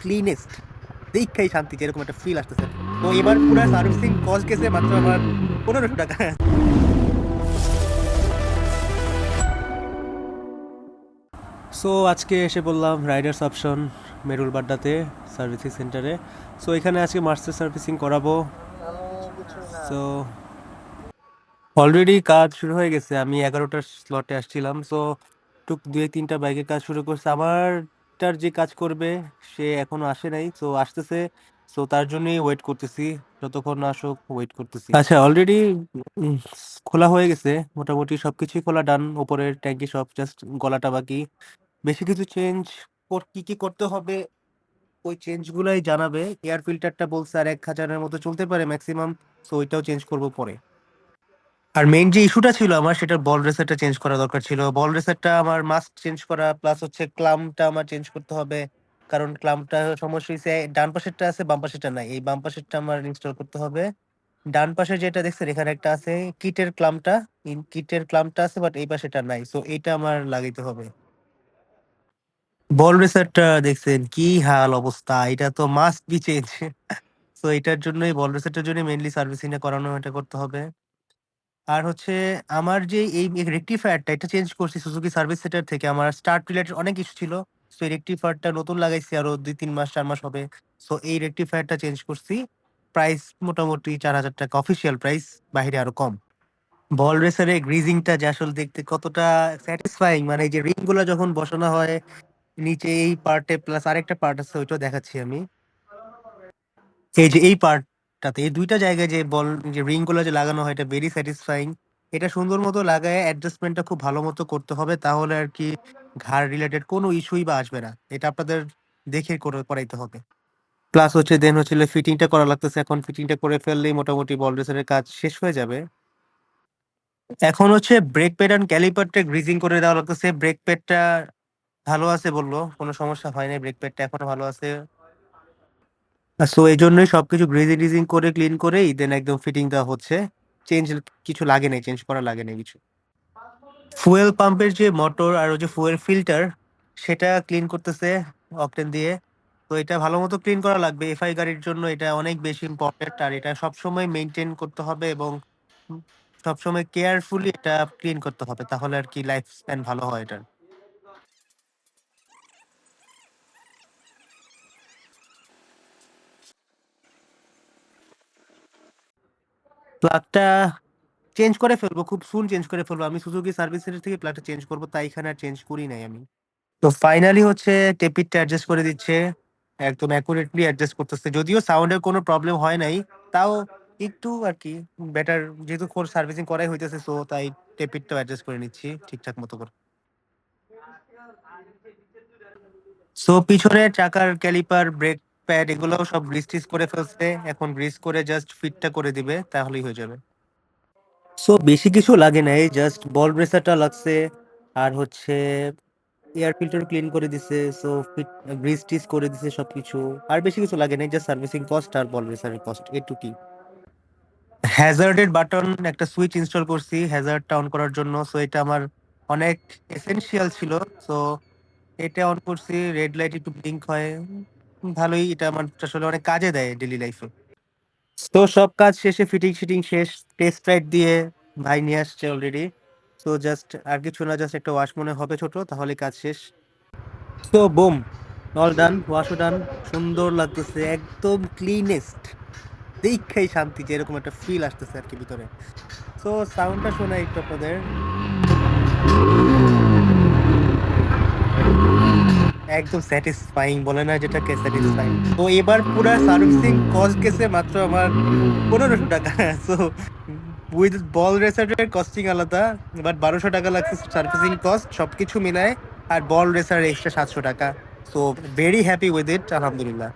Cleanest দেখাই শান্তি, যেরকম একটা ফিল আসতেছে। তো এবার পুরো সার্ভিসিং কস্ট গেছে মাত্র আমার 1500 টাকা। সো আজকে এসে বললাম রাইডার্স অপশন মেরুল বাড্ডাতে সার্ভিসিং সেন্টারে। সো এখানে আজকে মার্সের সার্ভিসিং করাবো। সো অলরেডি কাজ শুরু হয়ে গেছে, আমি 11টার স্লটে আসছিলাম। সো টুক 2-3টা বাইকের কাজ শুরু করছে। আমারটার যে কাজ করবে সে এখনো আসে নাই, সো আসতেছে। সো তার জন্যই ওয়েট করতেছি, যতক্ষণ না আসুক ওয়েট করতেছি। আচ্ছা, অলরেডি খোলা হয়ে গেছে, মোটামুটি সবকিছুই খোলা ডান, উপরের ট্যাঙ্কি সব, জাস্ট গলাটা বাকি। বেশি কিছু চেঞ্জ কি কি করতে হবে ওই চেঞ্জগুলাই জানাবে। এয়ার ফিল্টারটা বলছে আর 1000-এর মতো চলতে পারে ম্যাক্সিমাম, সো ওইটাও চেঞ্জ করবো পরে। আর মেইন যে ইস্যুটা ছিল আমার, সেটার বল রেসারটা চেঞ্জ করা দরকার ছিল। বল রেসারটা আমার মাস্ট চেঞ্জ করা, প্লাস হচ্ছে ক্লামটা আমার চেঞ্জ করতে হবে। কারণ ক্লামটা সমস্যা হয়েছে, ডান পাশেরটা আছে বাম পাশেরটা নাই, এই বাম পাশেরটা আমার ইনস্টল করতে হবে। ডান পাশে যেটা দেখছেন এখানে একটা আছে কিটের ক্লামটা, কিটের ক্লামটা আছে, বাট এই পাশেটা নাই, সো এইটা আমার লাগাইতে হবে। বল রেসারটা দেখছেন কি হাল অবস্থা, এটা তো মাস্ট বি চেঞ্জ। তো এটার জন্যই, বল রেসারটার জন্য মেইনলি সার্ভিসিংটা করানো, এটা করতে হবে। আর হচ্ছে আমার যে এই রেকটিফায়ারটা, এটা চেঞ্জ করছি সুজুকি সার্ভিস সেন্টার থেকে। আমার স্টার্ট রিলেটেড অনেক কিছু ছিল, সো এই রেকটিফায়ারটা নতুন লাগাইছি, আরো 2-3 মাস 4 মাস হবে। সো এই রেকটিফায়ারটা চেঞ্জ করছি। প্রাইস মোটামুটি 4000 টাকা অফিসিয়াল প্রাইস, বাইরে আরো কম। বল রেসারে গ্রিজিংটা যে আসলে দেখতে কতটা স্যাটিসফাইং, মানে এই যে রিং গুলো যখন বসানো হয় নিচে এই পার্টে, প্লাস আরেকটা পার্ট আছে ওইটাও দেখাচ্ছি আমি। এই যে এই পার্টটাতে, এই দুইটা জায়গায় যে বল যে রিং গুলো যে লাগানো হয়, এটা ভেরি স্যাটিসফাইং। এটা সুন্দর মতো লাগায় অ্যাডজাস্টমেন্টটা খুব ভালো মতো করতে হবে, তাহলে আর কি ঘাড় রিলেটেড কোনো ইস্যুই বা আসবে না। এটা আপনাদের দেখে করে করাইতে হবে। প্লাস হচ্ছে দেন হচ্ছে ফিটিংটা করা লাগতেছে, এখন ফিটিংটা করে ফেললেই মোটামুটি বল রেসারের কাজ শেষ হয়ে যাবে। এখন হচ্ছে ব্রেক প্যাড এন্ড ক্যালিপারটা গ্রিজিং করে দেওয়া লাগতেছে। ব্রেক প্যাডটা ভালো আছে বললো, কোনো সমস্যা হয় নাই, ব্রেক প্যাডটা এখনো ভালো আছে। সো এই জন্যই সবকিছু গ্রেজিং টিজিং করে ক্লিন করেই দেন একদম ফিটিং দেওয়া হচ্ছে। চেঞ্জ কিছু লাগে নাই, চেঞ্জ করা লাগে নাই কিছু। ফুয়েল পাম্পের যে মোটর আর ওই যে ফুয়েল ফিল্টার, সেটা ক্লিন করতেছে অকটেন দিয়ে। তো এটা ভালো মতো ক্লিন করা লাগবে, এফআই গাড়ির জন্য এটা অনেক বেশি ইম্পর্টেন্ট। আর এটা সবসময় মেনটেন করতে হবে এবং সবসময় কেয়ারফুলি এটা ক্লিন করতে হবে, তাহলে আর কি লাইফ স্প্যান ভালো হয় এটার। প্লাগটা চেঞ্জ করে ফেলবো, খুব সুন চেঞ্জ করে ফেলবো। আমি সুজুকি সার্ভিস সেন্টার থেকে প্লাগটা চেঞ্জ করবো, তাই এখানে আর চেঞ্জ করি নাই আমি। তো ফাইনালি হচ্ছে টেপিটটা অ্যাডজাস্ট করে দিচ্ছে, একদম অ্যাকুরেটলি অ্যাডজাস্ট করতেছে। যদিও সাউন্ডের কোনো প্রবলেম হয় নাই, তাও একটু আর কি বেটার, যেহেতু সার্ভিসিং করাই হইতেছে, সো তাই টেপিটটাও অ্যাডজাস্ট করে নিচ্ছি ঠিকঠাক মতো করে। সো পিছনের চাকার ক্যালিপার, ব্রেক প্যাড এগুলো সব গ্রিস টিস করে ফেলছে, এখন গ্রিস করে জাস্ট ফিটটা করে দিবে, তাহলেই হয়ে যাবে। সো বেশি কিছু লাগে নাই, জাস্ট বল ব্রেসারটা লাগছে, আর হচ্ছে এয়ার ফিল্টার ক্লিন করে দিছে, সো ফিট গ্রিস টিস করে দিছে সবকিছু। আর বেশি কিছু লাগে নাই, জাস্ট সার্ভিসিং কস্ট আর বল রেসারের কস্ট, এটুকুই। হ্যাজার্ডের বাটন একটা সুইচ ইনস্টল করছি হ্যাজার্ডটা অন করার জন্য, সো এটা আমার অনেক এসেনশিয়াল ছিল। সো এটা অন করছি, রেড লাইট একটু ব্লিঙ্ক হয়, ভালোই। এটা আমার আসলে অনেক কাজে দেয় ডেইলি লাইফে। তো সব কাজ শেষে, ফিটিং শিটিং শেষ, টেস্ট রাইড দিয়ে ভাই নিয়ে আসছে অলরেডি। তো জাস্ট আর কিছু না, জাস্ট একটা ওয়াশ মনে হবে ছোট, তাহলে কাজ শেষ। তো বুম, অল ডান, ওয়াশও ডান। সুন্দর লাগতেছে, একদম ক্লিনেস্ট দেখাই শান্তি, যে এরকম একটা ফিল আসতেছে আর কি ভিতরে। তো সাউন্ডটা শোনাই একটু আপনাদের, একদম স্যাটিসফাইং বলে না যেটাকে, স্যাটিসফাইং। তো এবার পুরা সার্ভিসিং কস্ট গেছে মাত্র আমার 1500 টাকা। সো উইথ বল রেসারের কস্টিং আলাদা, বাট 1200 টাকা লাগছে সার্ভিসিং কস্ট সবকিছু মিলায়। আর বল রেসার এক্সট্রা 700 টাকা। So very happy with it, আলহামদুলিল্লাহ।